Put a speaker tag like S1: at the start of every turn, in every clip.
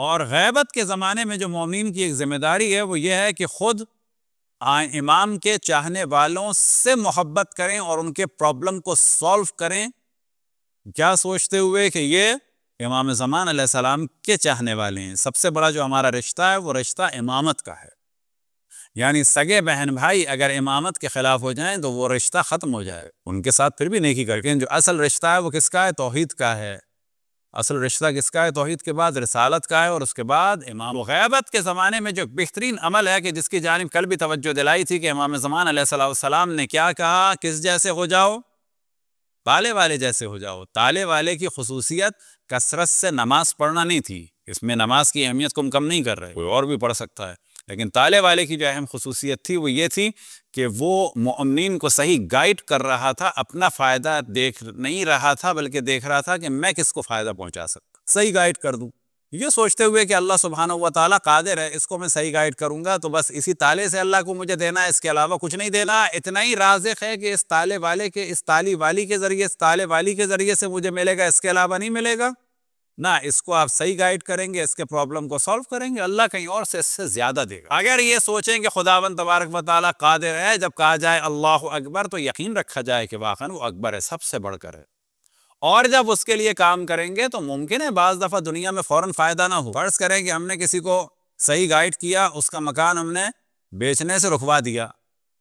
S1: اور غیبت کے زمانے میں جو مومنین کی ایک ذمہ داری ہے وہ یہ ہے کہ خود امام کے چاہنے والوں سے محبت کریں اور ان کے پرابلم کو سولو کریں، کیا سوچتے ہوئے کہ یہ امام زمان علیہ السلام کے چاہنے والے ہیں۔ سب سے بڑا جو ہمارا رشتہ ہے وہ رشتہ امامت کا ہے، یعنی سگے بہن بھائی اگر امامت کے خلاف ہو جائیں تو وہ رشتہ ختم ہو جائے، ان کے ساتھ پھر بھی نیکی کر کے۔ جو اصل رشتہ ہے وہ کس کا ہے؟ توحید کا ہے۔ اصل رشتہ کس کا ہے؟ توحید کے بعد رسالت کا ہے، اور اس کے بعد امام۔ غیبت کے زمانے میں جو بہترین عمل ہے کہ جس کی جانب کل بھی توجہ دلائی تھی کہ امام زمان علیہ السلام نے کیا کہا، کس جیسے ہو جاؤ؟ تالے والے جیسے ہو جاؤ۔ تالے والے کی خصوصیت کثرت سے نماز پڑھنا نہیں تھی، اس میں نماز کی اہمیت کو ہم کم نہیں کر رہے، کوئی اور بھی پڑھ سکتا ہے، لیکن تالے والے کی جو اہم خصوصیت تھی وہ یہ تھی کہ وہ مؤمنین کو صحیح گائیڈ کر رہا تھا، اپنا فائدہ دیکھ نہیں رہا تھا بلکہ دیکھ رہا تھا کہ میں کس کو فائدہ پہنچا سکتا، صحیح گائیڈ کر دوں، یہ سوچتے ہوئے کہ اللہ سبحانہ و تعالیٰ قادر ہے، اس کو میں صحیح گائیڈ کروں گا تو بس اسی تالے سے اللہ کو مجھے دینا ہے، اس کے علاوہ کچھ نہیں دینا۔ اتنا ہی رازق ہے کہ اس تالے والے کے، اس تالی والی کے ذریعے، اس تالے والی کے ذریعے سے مجھے ملے گا، اس کے علاوہ نہیں ملے گا۔ نہ اس کو آپ صحیح گائیڈ کریں گے، اس کے پرابلم کو سالو کریں گے، اللہ کہیں اور سے اس سے زیادہ دے گا۔ اگر یہ سوچیں کہ خداوند تبارک و تعالیٰ قادر ہے، جب کہا جائے اللہ اکبر تو یقین رکھا جائے کہ واقعاً وہ اکبر ہے، سب سے بڑھ کر ہے، اور جب اس کے لیے کام کریں گے تو ممکن ہے بعض دفعہ دنیا میں فوراً فائدہ نہ ہو۔ فرض کریں کہ ہم نے کسی کو صحیح گائیڈ کیا، اس کا مکان ہم نے بیچنے سے رکوا دیا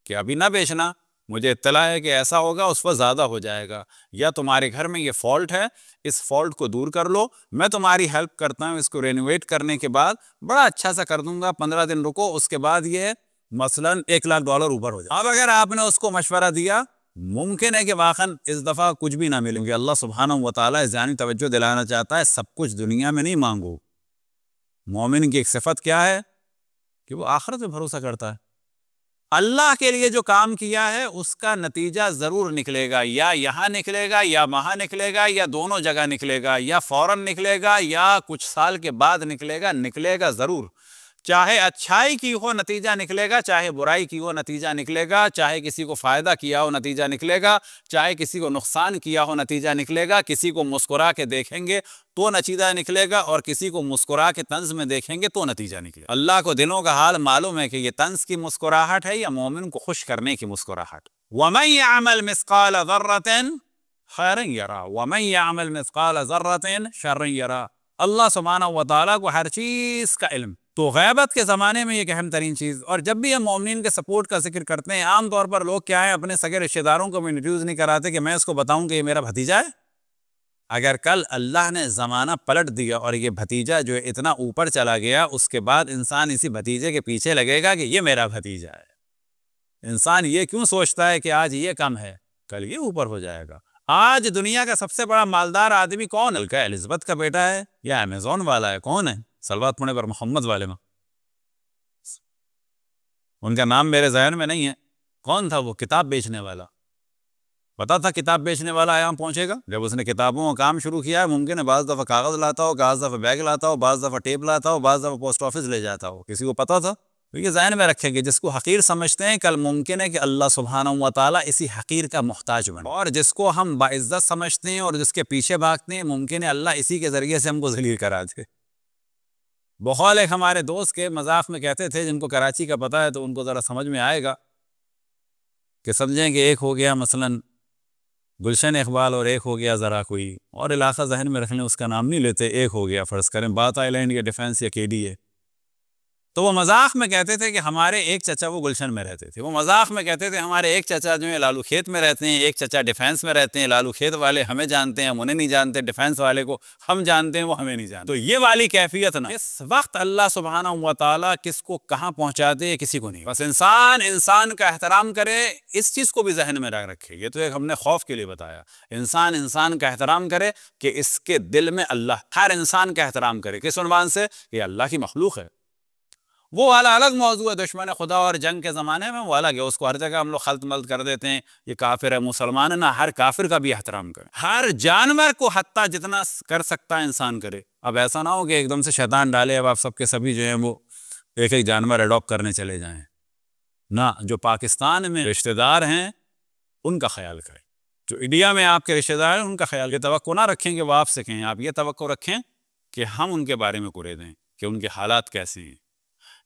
S1: کہ ابھی نہ بیچنا، مجھے اطلاع ہے کہ ایسا ہوگا، اس وقت زیادہ ہو جائے گا، یا تمہارے گھر میں یہ فالٹ ہے، اس فالٹ کو دور کر لو، میں تمہاری ہیلپ کرتا ہوں، اس کو رینوویٹ کرنے کے بعد بڑا اچھا سا کر دوں گا، 15 دن رکو، اس کے بعد یہ مثلاً $1,00,000 اوپر ہو جائے۔ اب اگر آپ نے اس کو مشورہ دیا، ممکن ہے کہ واقعاً اس دفعہ کچھ بھی نہ ملیں گے۔ اللہ سبحانہ و تعالیٰ اس جانب توجہ دلانا چاہتا ہے، سب کچھ دنیا میں نہیں مانگو۔ مومن کی ایک صفت کیا ہے کہ وہ آخرت پہ بھروسہ کرتا ہے، اللہ کے لیے جو کام کیا ہے اس کا نتیجہ ضرور نکلے گا، یا یہاں نکلے گا یا وہاں نکلے گا یا دونوں جگہ نکلے گا، یا فوراً نکلے گا یا کچھ سال کے بعد نکلے گا ضرور، چاہے اچھائی کی ہو نتیجہ نکلے گا، چاہے برائی کی ہو نتیجہ نکلے گا، چاہے کسی کو فائدہ کیا ہو نتیجہ نکلے گا، چاہے کسی کو نقصان کیا ہو نتیجہ نکلے گا، کسی کو مسکرا کے دیکھیں گے تو نتیجہ نکلے گا، اور کسی کو مسکرا کے طنز میں دیکھیں گے تو نتیجہ نکلے گا۔ اللہ کو دلوں کا حال معلوم ہے کہ یہ طنز کی مسکراہٹ ہے یا مومن کو خوش کرنے کی مسکراہٹ۔ وَمَن يَعْمَلْ مِثْقَالَ ذَرَّةٍ خَيْرًا يَرَهُ وَمَن يَعْمَلْ مِثْقَالَ ذَرَّةٍ شَرًّا يَرَهُ۔ اللہ سبحانہ و تعالیٰ کو ہر چیز کا علم۔ تو غیبت کے زمانے میں یہ ایک اہم ترین چیز، اور جب بھی ہم مومنین کے سپورٹ کا ذکر کرتے ہیں، عام طور پر لوگ کیا ہے، اپنے سگے رشتہ داروں کو بھی انٹروڈیوس نہیں کراتے کہ میں اس کو بتاؤں کہ یہ میرا بھتیجا ہے۔ اگر کل اللہ نے زمانہ پلٹ دیا اور یہ بھتیجا جو اتنا اوپر چلا گیا، اس کے بعد انسان اسی بھتیجے کے پیچھے لگے گا کہ یہ میرا بھتیجا ہے۔ انسان یہ کیوں سوچتا ہے کہ آج یہ کم ہے، کل یہ اوپر ہو جائے گا۔ آج دنیا کا سب سے بڑا مالدار آدمی کون ہے؟ الزبتھ کا بیٹا ہے یا امیزون والا ہے؟ کون ہے؟ صلوات پڑھنے پر محمد والے میں، ان کا نام میرے ذہن میں نہیں ہے، کون تھا وہ؟ کتاب بیچنے والا، پتا تھا کتاب بیچنے والا یہاں پہنچے گا؟ جب اس نے کتابوں کا کام شروع کیا ہے، ممکن ہے بعض دفعہ کاغذ لاتا ہو، بعض دفعہ بیگ لاتا ہو، بعض دفعہ ٹیپ لاتا ہو، بعض دفعہ پوسٹ آفس لے جاتا ہو، کسی کو پتا تھا؟ تو یہ ذہن میں رکھیں گے، جس کو حقیر سمجھتے ہیں کل ممکن ہے کہ اللہ سبحانہ و تعالیٰ اسی حقیر کا محتاج بنے، اور جس کو ہم باعزت سمجھتے ہیں اور جس کے پیچھے بھاگتے ہیں، ممکن ہے اللہ اسی کے ذریعے سے ہم کو ذلیل کرا دے۔ بقول ایک ہمارے دوست کے مذاق میں کہتے تھے، جن کو کراچی کا پتہ ہے تو ان کو ذرا سمجھ میں آئے گا، کہ سمجھیں کہ ایک ہو گیا مثلاً گلشن اقبال اور ایک ہو گیا ذرا کوئی اور علاقہ ذہن میں رکھ لیں، اس کا نام نہیں لیتے، ایک ہو گیا فرض کریں بات آئی لینڈ یا ڈیفینس یا کے ڈی ہے، تو وہ مذاق میں کہتے تھے کہ ہمارے ایک چچا وہ گلشن میں رہتے تھے، وہ مذاق میں کہتے تھے ہمارے ایک چچا جو ہے لالو کھیت میں رہتے ہیں، ایک چچا ڈیفینس میں رہتے ہیں، لالو کھیت والے ہمیں جانتے ہیں، ہم انہیں نہیں جانتے، ڈیفینس والے کو ہم جانتے ہیں، وہ ہمیں نہیں جانتے۔ تو یہ والی کیفیت نا، اس وقت اللہ سبحانہ و تعالیٰ کس کو کہاں پہنچا دے کسی کو نہیں، بس انسان کا احترام کرے، اس چیز کو بھی ذہن میں رکھے، یہ تو ایک ہم نے خوف کے لیے بتایا، انسان کا احترام کرے کہ اس کے دل میں اللہ، ہر انسان کا احترام کرے، کس عنوان سے؟ کہ اللہ کی مخلوق ہے۔ وہ والا الگ موضوع ہے، دشمن خدا اور جنگ کے زمانے میں وہ الگ ہے، اس کو ہر جگہ ہم لوگ خلط ملط کر دیتے ہیں، یہ کافر ہے مسلمان ہے، نہ، ہر کافر کا بھی احترام کرے، ہر جانور کو حتیٰ جتنا کر سکتا ہے انسان کرے۔ اب ایسا نہ ہو کہ ایک دم سے شیطان ڈالے اب آپ سب کے سبھی جو ہیں وہ ایک ایک جانور اڈاپٹ کرنے چلے جائیں، نہ، جو پاکستان میں رشتہ دار ہیں ان کا خیال کریں، جو انڈیا میں آپ کے رشتہ دار ہیں ان کا خیال، یہ توقع نہ رکھیں کہ وہ آپ سے کہیں، آپ یہ توقع رکھیں کہ ہم ان کے بارے میں قرے دیں کہ ان کے حالات کیسے ہیں.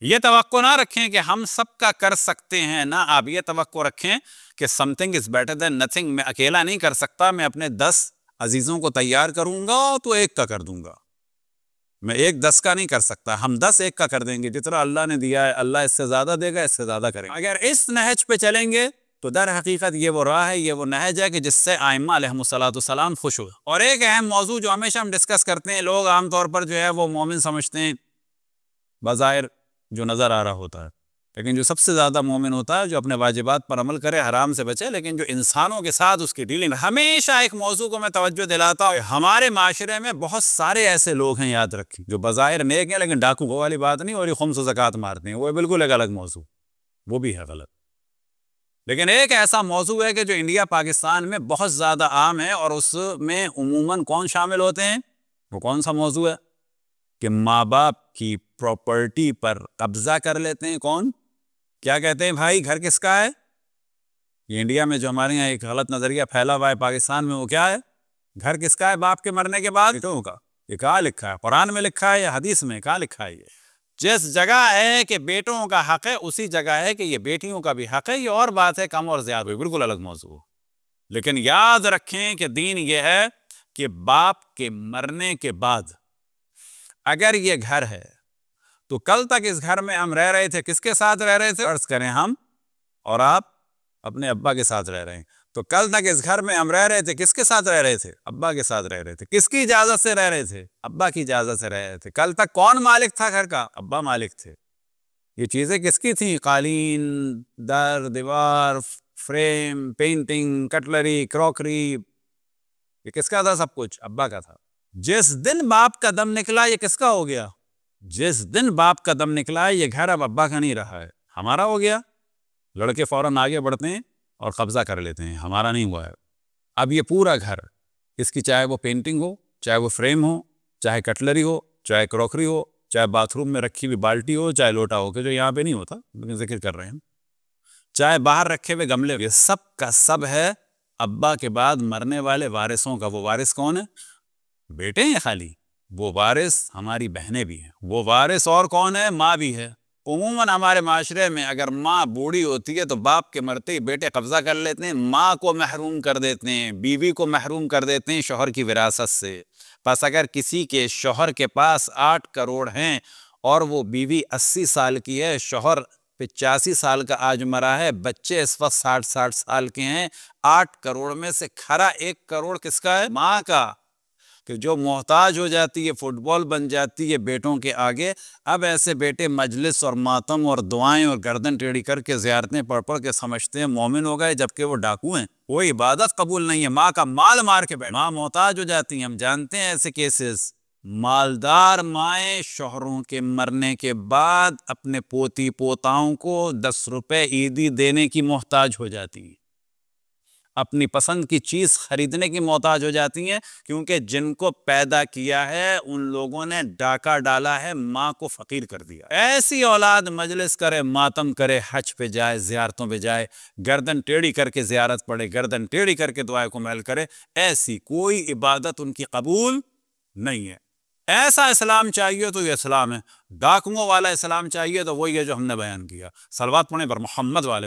S1: یہ توقع نہ رکھیں کہ ہم سب کا کر سکتے ہیں، نہ آپ یہ توقع رکھیں کہ some thing is better than nothing. میں اکیلا نہیں کر سکتا، میں اپنے 10 عزیزوں کو تیار کروں گا تو ایک کا کر دوں گا. میں 1 10 کا نہیں کر سکتا، ہم 10 1 کا کر دیں گے. جتنا اللہ نے دیا ہے اللہ اس سے زیادہ دے گا، اس سے زیادہ کریں گے. اگر اس نہج پہ چلیں گے تو در حقیقت یہ وہ راہ ہے، یہ وہ نہج ہے کہ جس سے ائمہ علیہم السلام خوش ہوئے. اور ایک اہم موضوع جو ہمیشہ ہم ڈسکس کرتے ہیں، لوگ عام طور پر جو ہے وہ مومن سمجھتے ہیں بظاہر جو نظر آ رہا ہوتا ہے، لیکن جو سب سے زیادہ مومن ہوتا ہے جو اپنے واجبات پر عمل کرے، حرام سے بچے، لیکن جو انسانوں کے ساتھ اس کی ڈیلنگ. ہمیشہ ایک موضوع کو میں توجہ دلاتا ہوں، ہمارے معاشرے میں بہت سارے ایسے لوگ ہیں، یاد رکھیں، جو بظاہر نیک ہیں لیکن ڈاکو وہ والی بات نہیں، اور یہ خمس و زکوٰۃ مارتے ہیں، وہ بالکل ایک الگ موضوع، وہ بھی ہے غلط. لیکن ایک ایسا موضوع ہے کہ جو انڈیا پاکستان میں بہت زیادہ عام ہے، اور اس میں عموماً کون شامل ہوتے ہیں؟ وہ کون سا موضوع ہے؟ کہ ماں باپ کی پراپرٹی پر قبضہ کر لیتے ہیں. کون؟ کیا کہتے ہیں بھائی گھر کس کا ہے؟ یہ انڈیا میں جو ہمارے یہاں ایک غلط نظریہ پھیلا ہوا ہے پاکستان میں، وہ کیا ہے؟ گھر کس کا ہے باپ کے مرنے کے بعد؟ بیٹوں کا. یہ کہاں لکھا ہے؟ قرآن میں لکھا ہے یا حدیث میں؟ کہاں لکھا ہے؟ یہ جس جگہ ہے کہ بیٹوں کا حق ہے اسی جگہ ہے کہ یہ بیٹیوں کا بھی حق ہے. یہ اور بات ہے، کم اور زیادہ بالکل الگ موضوع. لیکن یاد رکھیں کہ دین یہ ہے کہ باپ کے مرنے کے بعد اگر یہ گھر ہے تو کل تک اس گھر میں ہم رہ رہے تھے، کس کے ساتھ رہ رہے تھے؟ فرض کریں ہم اور آپ اپنے ابا کے ساتھ رہ رہے ہیں، تو کل تک اس گھر میں ہم رہ رہے تھے، کس کے ساتھ رہ رہے تھے؟ ابا کے ساتھ رہ رہے تھے. کس کی اجازت سے رہ رہے تھے؟ ابا کی اجازت سے رہ رہے تھے. کل تک کون مالک تھا گھر کا؟ ابا مالک تھے. یہ چیزیں کس کی تھیں؟ قالین، در، دیوار، فریم، پینٹنگ، کٹلری، کروکری، یہ کس کا تھا؟ سب کچھ ابا کا تھا. جس دن باپ کا دم نکلا یہ کس کا ہو گیا؟ جس دن باپ کا دم نکلا یہ گھر اب ابا کا نہیں رہا ہے، ہمارا ہو گیا. لڑکے فوراً آگے بڑھتے ہیں اور قبضہ کر لیتے ہیں، ہمارا نہیں ہوا ہے. اب یہ پورا گھر، اس کی چاہے وہ پینٹنگ ہو، چاہے وہ فریم ہو، چاہے کٹلری ہو، چاہے کروکری ہو، چاہے باتھ روم میں رکھی ہوئی بالٹی ہو، چاہے لوٹا ہو، کہ جو یہاں پہ نہیں ہوتا لیکن ذکر کر رہے ہیں، چاہے باہر رکھے ہوئے گملے، یہ سب کا سب ہے ابا کے بعد مرنے والے وارثوں کا. وہ وارث کون ہے؟ بیٹے ہیں خالی. وہ وارث ہماری بہنیں بھی ہیں. وہ وارث اور کون ہے؟ ماں بھی ہے. عموماً ہمارے معاشرے میں اگر ماں بوڑھی ہوتی ہے تو باپ کے مرتے ہی بیٹے قبضہ کر لیتے ہیں، ماں کو محروم کر دیتے ہیں، بیوی کو محروم کر دیتے ہیں شوہر کی وراثت سے. پس اگر کسی کے شوہر کے پاس 8 کروڑ ہیں اور وہ بیوی 80 سال کی ہے، شوہر 85 سال کا آج مرا ہے، بچے اس وقت 60 سال کے ہیں، 8 کروڑ میں سے کھرا 1 کروڑ کس کا ہے؟ ماں کا. کہ جو محتاج ہو جاتی ہے، فٹ بال بن جاتی ہے بیٹوں کے آگے. اب ایسے بیٹے مجلس اور ماتم اور دعائیں اور گردن ٹیڑھی کر کے زیارتیں پڑھ پڑھ کے سمجھتے ہیں مومن ہو گئے، جبکہ وہ ڈاکو ہیں. کوئی عبادت قبول نہیں ہے، ماں کا مال مار کے بیٹھ، ماں محتاج ہو جاتی ہیں. ہم جانتے ہیں ایسے کیسز. مالدار مائیں شوہروں کے مرنے کے بعد اپنے پوتی پوتاؤں کو 10 روپے عیدی دینے کی محتاج ہو جاتی ہیں، اپنی پسند کی چیز خریدنے کی محتاج ہو جاتی ہیں، کیونکہ جن کو پیدا کیا ہے ان لوگوں نے ڈاکہ ڈالا ہے، ماں کو فقیر کر دیا. ایسی اولاد مجلس کرے، ماتم کرے، حج پہ جائے، زیارتوں پہ جائے، گردن ٹیڑھی کر کے زیارت پڑھے، گردن ٹیڑھی کر کے دعائیں کو محل کرے، ایسی کوئی عبادت ان کی قبول نہیں ہے. ایسا اسلام چاہیے تو یہ اسلام ہے. ڈاکوؤں والا اسلام چاہیے تو وہی ہے جو ہم نے بیان کیا. صلوات پڑھیں پر محمد والے